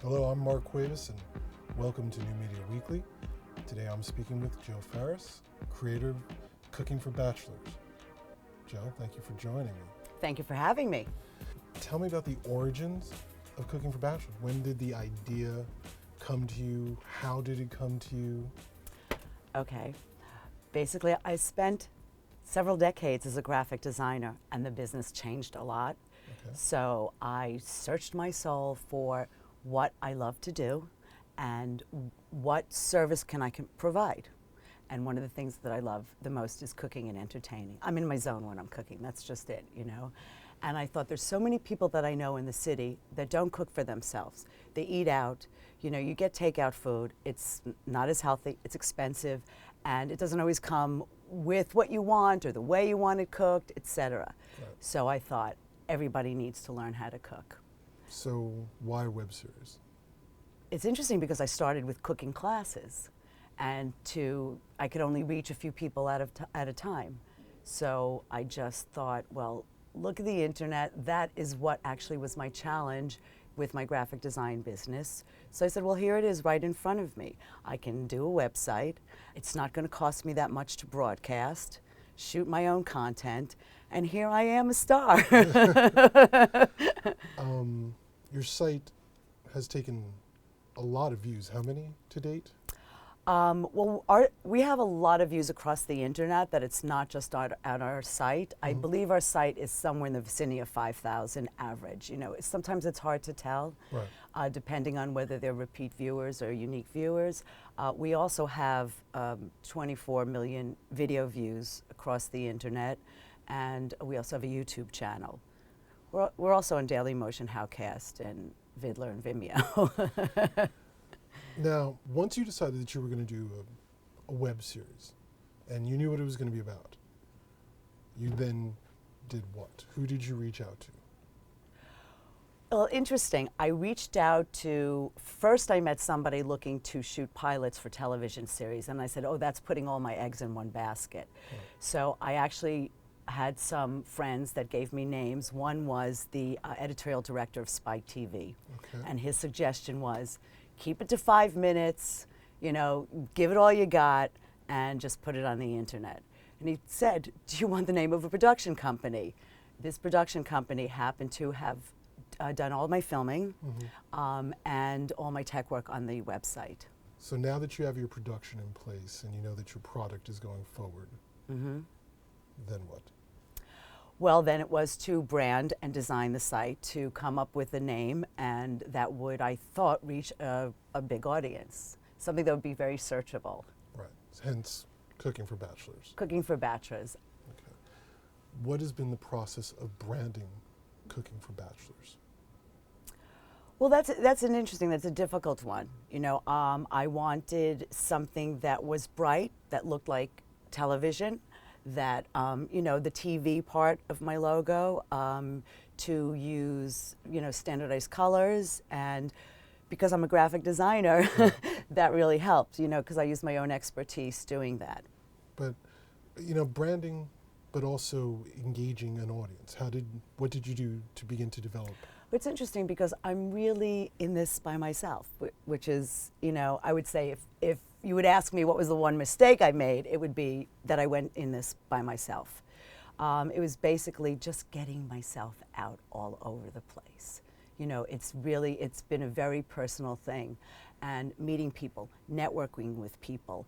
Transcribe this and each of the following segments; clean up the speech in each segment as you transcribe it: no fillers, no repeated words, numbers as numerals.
Hello, I'm Marc Cuevas, and welcome to New Media Weekly. Today I'm speaking with Jyl Ferris, creator of Cooking for Bachelors. Jyl, thank you for joining me. Thank you for having me. Tell me about the origins of Cooking for Bachelors. When did the idea come to you? How did it come to you? Okay. Basically, I spent several decades as a graphic designer, and the business changed a lot. Okay. So I searched my soul for what I love to do and what service can I provide. And one of the things that I love the most is cooking and entertaining. I'm in my zone when I'm cooking, that's just it, you know. And I thought there's so many people that I know in the city that don't cook for themselves. They eat out, you know, you get takeout food, it's not as healthy, it's expensive, and it doesn't always come with what you want or the way you want it cooked, etc. Right. So I thought everybody needs to learn how to cook. So why web series? It's interesting because I started with cooking classes, and I could only reach a few people at a time. So I just thought, well, look at the internet. That is what actually was my challenge with my graphic design business. So I said, well, here it is right in front of me. I can do a website. It's not going to cost me that much to broadcast, shoot my own content, and here I am, a star. Your site has taken a lot of views. How many to date? Well, we have a lot of views across the internet, that it's not just on our site. I believe our site is somewhere in the vicinity of 5,000 average. You know, sometimes it's hard to tell, Right. depending on whether they're repeat viewers or unique viewers. We also have 24 million video views across the internet, and we also have a YouTube channel. We're also on Daily Motion, Howcast, and Vidler and Vimeo. Now, once you decided that you were going to do a web series, and you knew what it was going to be about, you then did what? Who did you reach out to? Well, interesting. I reached out to, first I met somebody looking to shoot pilots for television series, and I said, oh, that's putting all my eggs in one basket. Right. So I actually had some friends that gave me names. One was the editorial director of Spike TV, Okay. and his suggestion was, keep it to 5 minutes, you know, give it all you got, and just put it on the internet. And he said, do you want the name of a production company? This production company happened to have done all my filming and all my tech work on the website. So now that you have your production in place and you know that your product is going forward, then what? Well, then it was to brand and design the site, to come up with a name, and that would, I thought, reach a big audience, something that would be very searchable. Right. Hence, Cooking for Bachelors. Cooking for Bachelors. Okay. What has been the process of branding Cooking for Bachelors? Well, that's a difficult one. You know, I wanted something that was bright, that looked like television, that, you know, the TV part of my logo, to use, you know, standardized colors, and because I'm a graphic designer, that really helped, you know, because I use my own expertise doing that. But, you know, branding, but also engaging an audience. What did you do to begin to develop? It's interesting because I'm really in this by myself, which is, you know, I would say if you would ask me what was the one mistake I made, it would be that I went in this by myself. It was basically just getting myself out all over the place. You know, it's been a very personal thing, and meeting people, networking with people.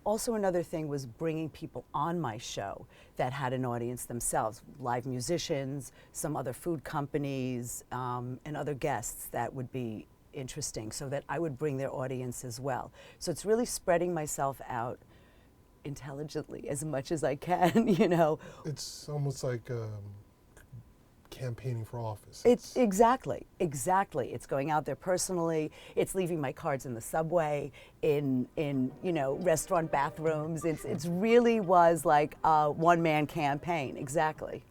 Also another thing was bringing people on my show that had an audience themselves, live musicians, some other food companies, and other guests that would be interesting, so that I would bring their audience as well. So it's really spreading myself out intelligently as much as I can, you know. It's almost like campaigning for office. It's exactly. It's going out there personally. It's leaving my cards in the subway, in you know, restaurant bathrooms. It's really was like a one-man campaign. Exactly.